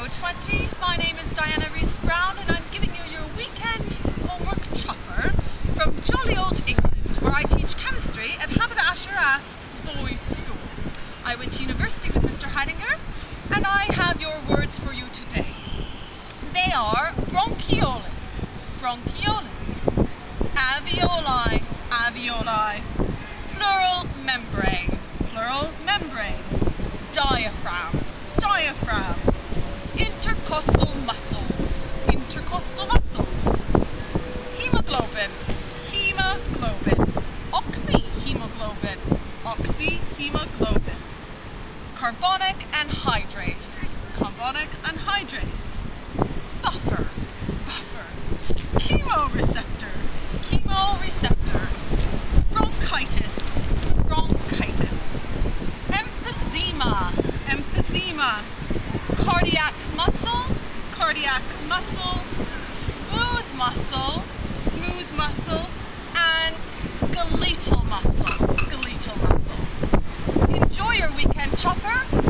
Hello 20, my name is Diana Reese Brown and I'm giving you your weekend homework chopper from jolly old England, where I teach chemistry at Haberdasher Aske's boys' school. I went to university with Mr. Heidinger and I have your words for you today. They are bronchioles, bronchioles, alveoli, alveoli, plural membrane, diaphragm, diaphragm, intercostal muscles, hemoglobin, hemoglobin, oxyhemoglobin, oxyhemoglobin, carbonic anhydrase, carbonic anhydrase, buffer, buffer, chemoreceptor, chemoreceptor, bronchitis, bronchitis, emphysema, emphysema, cardiac muscle, smooth muscle, and skeletal muscle, skeletal muscle. Enjoy your weekend chopper.